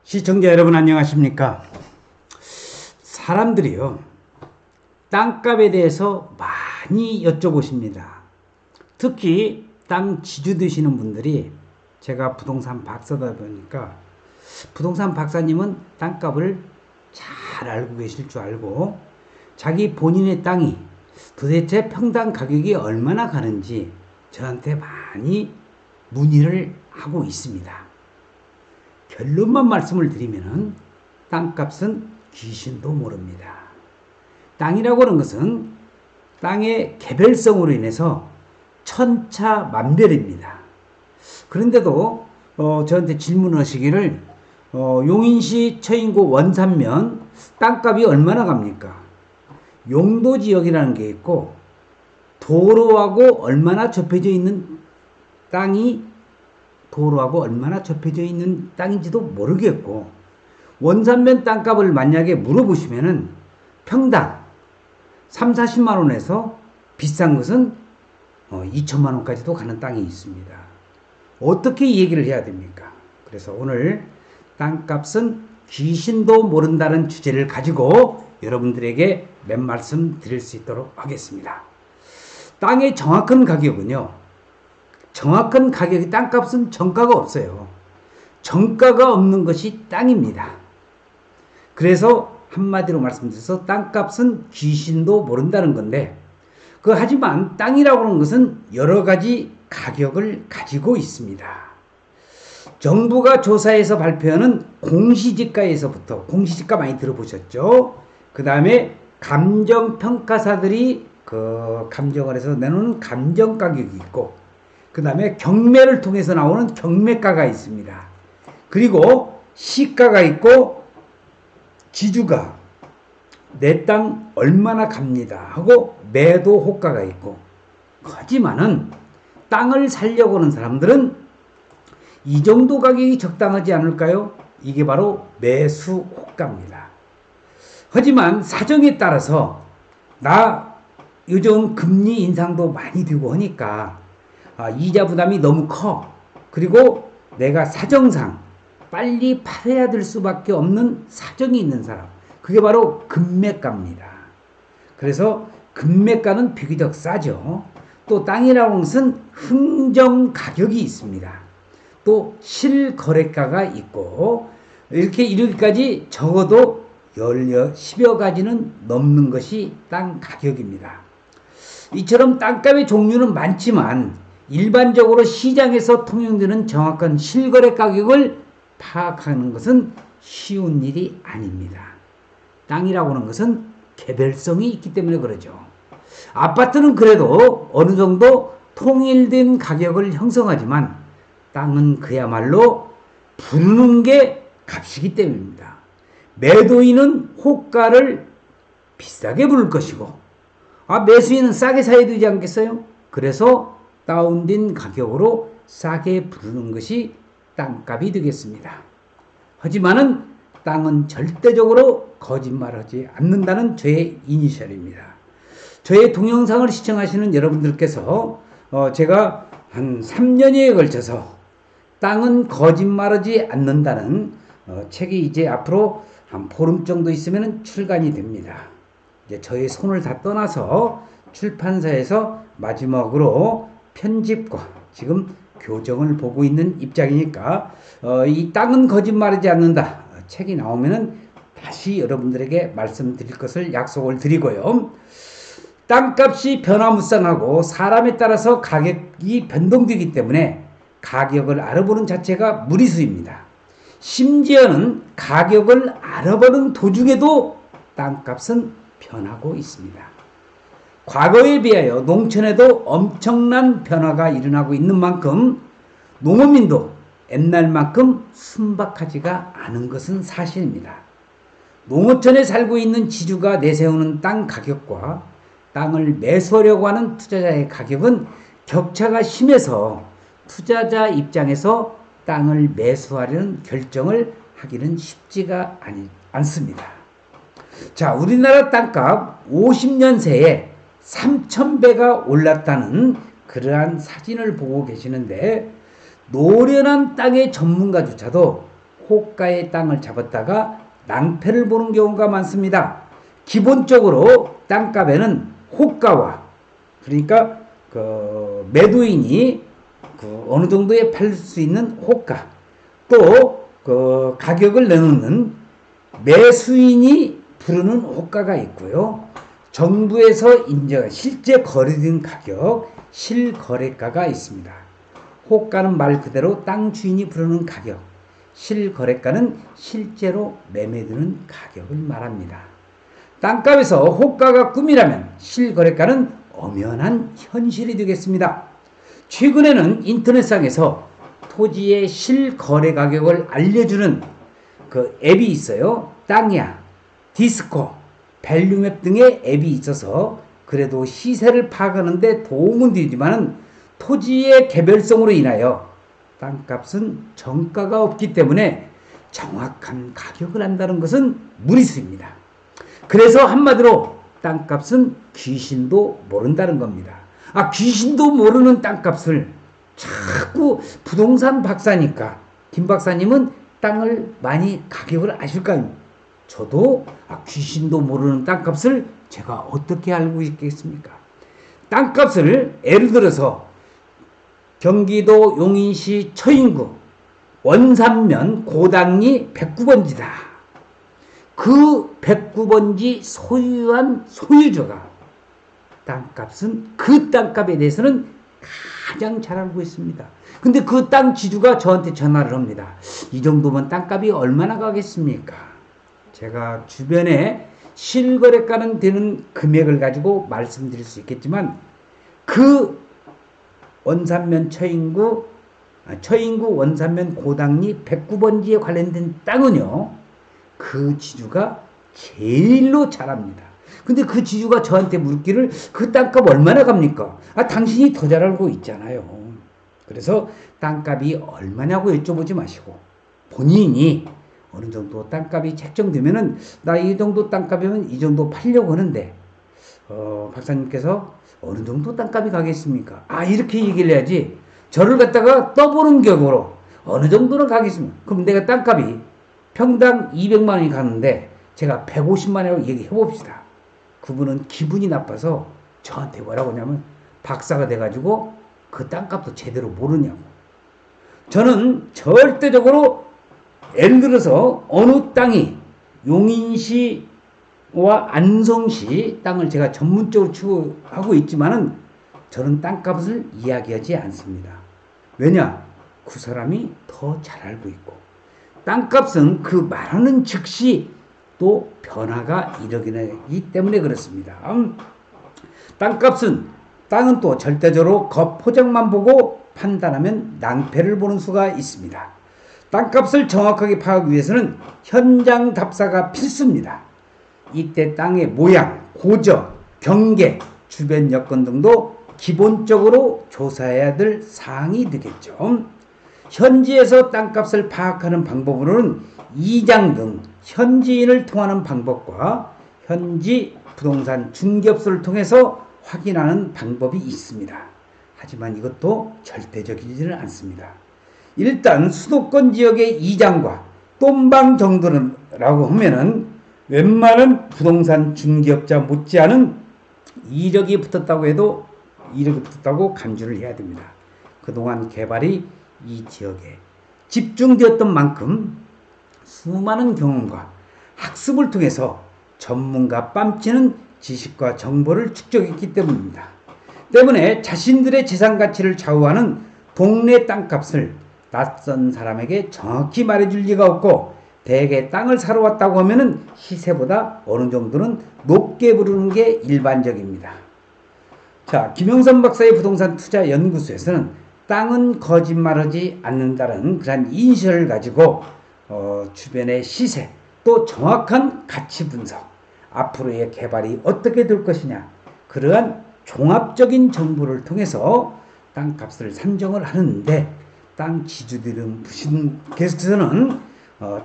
시청자 여러분 안녕하십니까? 사람들이요, 땅값에 대해서 많이 여쭤보십니다. 특히 땅 지주 되시는 분들이, 제가 부동산 박사다 보니까 부동산 박사님은 땅값을 잘 알고 계실 줄 알고 자기 본인의 땅이 도대체 평당 가격이 얼마나 가는지 저한테 많이 문의를 하고 있습니다. 결론만 말씀을 드리면은 땅값은 귀신도 모릅니다. 땅이라고 하는 것은 땅의 개별성으로 인해서 천차만별입니다. 그런데도 저한테 질문하시기를 용인시 처인구 원산면 땅값이 얼마나 갑니까? 용도지역이라는 게 있고 도로하고 얼마나 접해져 있는 땅이 도로하고 얼마나 접해져 있는 땅인지도 모르겠고, 원산면 땅값을 만약에 물어보시면은 평당 3, 40만 원에서 비싼 것은 2천만 원까지도 가는 땅이 있습니다. 어떻게 이 얘기를 해야 됩니까? 그래서 오늘 땅값은 귀신도 모른다는 주제를 가지고 여러분들에게 몇 말씀 드릴 수 있도록 하겠습니다. 땅의 정확한 가격은요, 정확한 가격이, 땅값은 정가가 없어요. 정가가 없는 것이 땅입니다. 그래서 한마디로 말씀드려서 땅값은 귀신도 모른다는 건데, 하지만 땅이라고 하는 것은 여러 가지 가격을 가지고 있습니다. 정부가 조사해서 발표하는 공시지가에서부터, 공시지가 많이 들어보셨죠? 그 다음에 감정평가사들이 감정을 해서 내놓는 감정가격이 있고, 그 다음에 경매를 통해서 나오는 경매가가 있습니다. 그리고 시가가 있고, 지주가 내 땅 얼마나 갑니다 하고 매도 호가가 있고, 하지만은 땅을 살려고 하는 사람들은 이 정도 가격이 적당하지 않을까요? 이게 바로 매수 호가입니다. 하지만 사정에 따라서 요즘 금리 인상도 많이 되고 하니까 이자 부담이 너무 커. 그리고 내가 사정상 빨리 팔아야 될 수밖에 없는 사정이 있는 사람, 그게 바로 금매가입니다. 그래서 금매가는 비교적 싸죠. 또 땅이라고 하는 것은 흥정 가격이 있습니다. 또 실거래가가 있고, 이렇게까지 적어도 10여 가지는 넘는 것이 땅 가격입니다. 이처럼 땅값의 종류는 많지만 일반적으로 시장에서 통용되는 정확한 실거래 가격을 파악하는 것은 쉬운 일이 아닙니다. 땅이라고 하는 것은 개별성이 있기 때문에 그러죠. 아파트는 그래도 어느 정도 통일된 가격을 형성하지만 땅은 그야말로 부르는 게 값이기 때문입니다. 매도인은 호가를 비싸게 부를 것이고, 매수인은 싸게 사야 되지 않겠어요? 그래서 다운된 가격으로 싸게 부르는 것이 땅값이 되겠습니다. 하지만은 땅은 절대적으로 거짓말하지 않는다는 저의 이니셜입니다. 저의 동영상을 시청하시는 여러분들께서 제가 한 3년여에 걸쳐서 땅은 거짓말하지 않는다는 책이 이제 앞으로 한 보름 정도 있으면 출간이 됩니다. 이제 저의 손을 다 떠나서 출판사에서 마지막으로 편집과 지금 교정을 보고 있는 입장이니까 이 땅은 거짓말하지 않는다 책이 나오면은 다시 여러분들에게 말씀드릴 것을 약속을 드리고요. 땅값이 변화무쌍하고 사람에 따라서 가격이 변동되기 때문에 가격을 알아보는 자체가 무리수입니다. 심지어는 가격을 알아보는 도중에도 땅값은 변하고 있습니다. 과거에 비하여 농촌에도 엄청난 변화가 일어나고 있는 만큼 농어민도 옛날만큼 순박하지가 않은 것은 사실입니다. 농어촌에 살고 있는 지주가 내세우는 땅 가격과 땅을 매수하려고 하는 투자자의 가격은 격차가 심해서 투자자 입장에서 땅을 매수하려는 결정을 하기는 쉽지가 않습니다. 자, 우리나라 땅값 50년 새에 3,000배가 올랐다는 그러한 사진을 보고 계시는데, 노련한 땅의 전문가조차도 호가의 땅을 잡았다가 낭패를 보는 경우가 많습니다. 기본적으로 땅값에는 호가와, 그러니까 그 매도인이 그 어느 정도에 팔 수 있는 호가, 또 그 가격을 내놓는 매수인이 부르는 호가가 있고요. 정부에서 인정한 실제 거래된 가격, 실거래가가 있습니다. 호가는 말 그대로 땅 주인이 부르는 가격, 실거래가는 실제로 매매되는 가격을 말합니다. 땅값에서 호가가 꿈이라면 실거래가는 엄연한 현실이 되겠습니다. 최근에는 인터넷상에서 토지의 실거래 가격을 알려주는 그 앱이 있어요. 땅이야, 디스코, 밸류맵 등의 앱이 있어서 그래도 시세를 파악하는데 도움은 되지만 토지의 개별성으로 인하여 땅값은 정가가 없기 때문에 정확한 가격을 안다는 것은 무리수입니다. 그래서 한마디로 땅값은 귀신도 모른다는 겁니다. 귀신도 모르는 땅값을 자꾸 부동산 박사니까 김 박사님은 땅을 많이 가격을 아실까요? 저도 귀신도 모르는 땅값을 제가 어떻게 알고 있겠습니까? 땅값을 예를 들어서 경기도 용인시 처인구 원산면 고당리 109번지다. 그 109번지 소유한 소유주가 땅값은 그 땅값에 대해서는 가장 잘 알고 있습니다. 근데 그 땅 지주가 저한테 전화를 합니다. 이 정도면 땅값이 얼마나 가겠습니까? 제가 주변에 실거래가는 되는 금액을 가지고 말씀드릴 수 있겠지만 그 원산면 처인구 원산면 고당리 109번지에 관련된 땅은요, 그 지주가 제일로 잘합니다. 근데 그 지주가 저한테 물기를 그 땅값 얼마나 갑니까? 당신이 더 잘 알고 있잖아요. 그래서 땅값이 얼마냐고 여쭤보지 마시고 본인이 어느 정도 땅값이 책정되면은 나 이 정도 땅값이면 이 정도 팔려고 하는데 박사님께서 어느 정도 땅값이 가겠습니까? 이렇게 얘기를 해야지 저를 갖다가 떠보는 격으로 어느 정도는 가겠습니까? 그럼 내가 땅값이 평당 200만 원이 가는데 제가 150만 원이라고 얘기해 봅시다. 그분은 기분이 나빠서 저한테 뭐라고 하냐면 박사가 돼가지고 그 땅값도 제대로 모르냐고. 저는 절대적으로 예를 들어서 어느 땅이 용인시와 안성시 땅을 제가 전문적으로 추구하고 있지만은 저는 땅값을 이야기하지 않습니다. 왜냐? 그 사람이 더 잘 알고 있고 땅값은 그 말하는 즉시 또 변화가 일어나기 때문에 그렇습니다. 땅은 또 절대적으로 겉포장만 보고 판단하면 낭패를 보는 수가 있습니다. 땅값을 정확하게 파악하기 위해서는 현장 답사가 필수입니다. 이때 땅의 모양, 고저, 경계, 주변 여건 등도 기본적으로 조사해야 될 사항이 되겠죠. 현지에서 땅값을 파악하는 방법으로는 이장 등 현지인을 통하는 방법과 현지 부동산 중개업소를 통해서 확인하는 방법이 있습니다. 하지만 이것도 절대적이지는 않습니다. 일단 수도권 지역의 이장과 똠방 정도라고 하면은 웬만한 부동산 중개업자 못지않은 이력이 붙었다고 간주를 해야 됩니다. 그동안 개발이 이 지역에 집중되었던 만큼 수많은 경험과 학습을 통해서 전문가 뺨치는 지식과 정보를 축적했기 때문입니다. 때문에 자신들의 재산 가치를 좌우하는 동네 땅값을 낯선 사람에게 정확히 말해줄 리가 없고 대개 땅을 사러 왔다고 하면은 시세보다 어느 정도는 높게 부르는 게 일반적입니다. 자, 김영선 박사의 부동산 투자 연구소에서는 땅은 거짓말하지 않는다는 그런 인식을 가지고 주변의 시세 또 정확한 가치 분석, 앞으로의 개발이 어떻게 될 것이냐, 그러한 종합적인 정보를 통해서 땅값을 산정을 하는데 땅 지주들은 계속해서는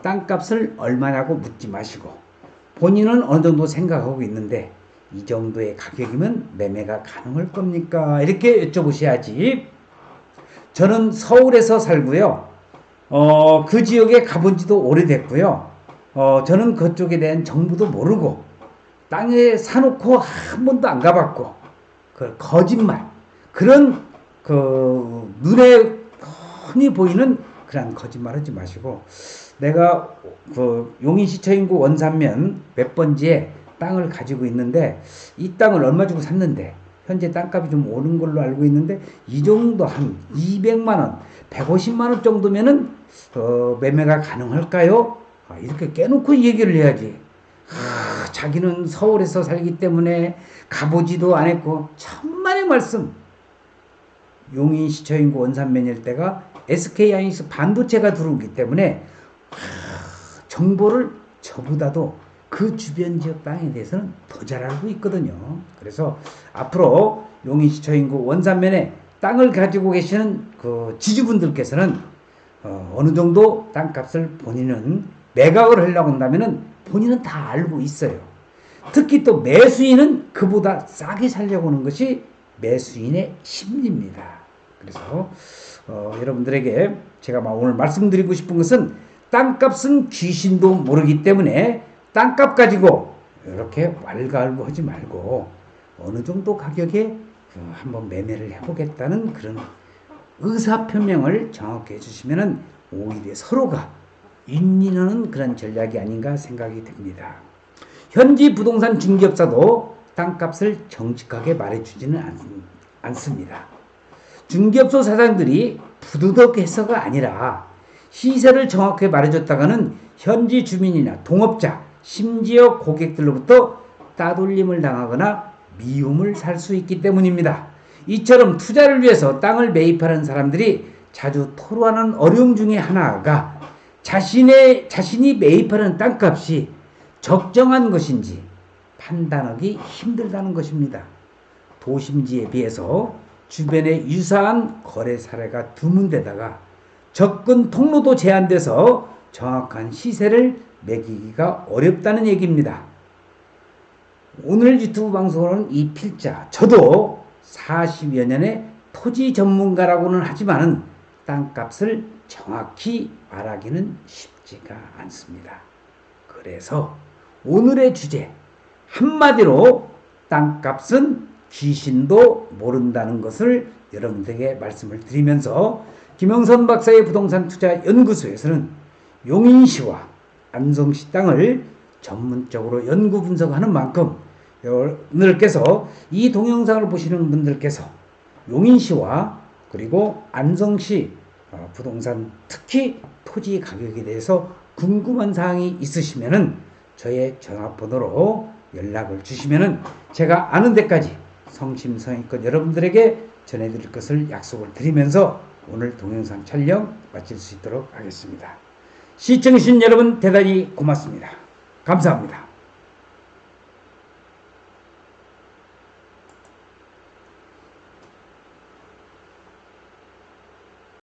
땅값을 얼마냐고 묻지 마시고 본인은 어느 정도 생각하고 있는데 이 정도의 가격이면 매매가 가능할 겁니까? 이렇게 여쭤보셔야지. 저는 서울에서 살고요. 그 지역에 가본 지도 오래됐고요. 저는 그쪽에 대한 정보도 모르고 땅에 사놓고 한 번도 안 가봤고 그 거짓말 그런 그 눈에 흔히 보이는 그런 거짓말 하지 마시고 내가 그 용인시 처인구 원산면 몇 번지에 땅을 가지고 있는데 이 땅을 얼마 주고 샀는데 현재 땅값이 좀 오른 걸로 알고 있는데 이 정도 한 200만 원, 150만 원 정도면은 매매가 가능할까요? 이렇게 깨놓고 얘기를 해야지. 자기는 서울에서 살기 때문에 가보지도 않았고 천만의 말씀. 용인시 처인구 원산면 일대가 SK하이닉스 반도체가 들어오기 때문에 정보를 저보다도 그 주변 지역 땅에 대해서는 더 잘 알고 있거든요. 그래서 앞으로 용인시 처인구 원산면에 땅을 가지고 계시는 그 지주분들께서는 어느 정도 땅값을 본인은 매각을 하려고 한다면은 본인은 다 알고 있어요. 특히 또 매수인은 그보다 싸게 살려고 하는 것이 매수인의 심리입니다. 그래서 여러분들에게 제가 오늘 말씀드리고 싶은 것은 땅값은 귀신도 모르기 때문에 땅값 가지고 이렇게 왈가왈부 하지 말고 어느 정도 가격에 한번 매매를 해보겠다는 그런 의사표명을 정확히 해주시면 오히려 서로가 윈윈하는 그런 전략이 아닌가 생각이 됩니다. 현지 부동산 중개업사도 땅값을 정직하게 말해주지는 않습니다. 중개업소 사장들이 부도덕해서가 아니라 시세를 정확하게 말해줬다가는 현지 주민이나 동업자 심지어 고객들로부터 따돌림을 당하거나 미움을 살 수 있기 때문입니다. 이처럼 투자를 위해서 땅을 매입하는 사람들이 자주 토로하는 어려움 중에 하나가 자신이 매입하는 땅값이 적정한 것인지 판단하기 힘들다는 것입니다. 도심지에 비해서 주변에 유사한 거래 사례가 드문 데다가 접근 통로도 제한돼서 정확한 시세를 매기기가 어렵다는 얘기입니다. 오늘 유튜브 방송은 이 필자, 저도 40여 년의 토지 전문가라고는 하지만 땅값을 정확히 말하기는 쉽지가 않습니다. 그래서 오늘의 주제, 한마디로 땅값은 귀신도 모른다는 것을 여러분들에게 말씀을 드리면서 김영선 박사의 부동산 투자 연구소에서는 용인시와 안성시 땅을 전문적으로 연구 분석하는 만큼 여러분들께서 이 동영상을 보시는 분들께서 용인시와 그리고 안성시 부동산 특히 토지 가격에 대해서 궁금한 사항이 있으시면은 저의 전화번호로 연락을 주시면은 제가 아는 데까지 성심성의껏 여러분들에게 전해드릴 것을 약속을 드리면서 오늘 동영상 촬영 마칠 수 있도록 하겠습니다. 시청해주신 여러분 대단히 고맙습니다. 감사합니다.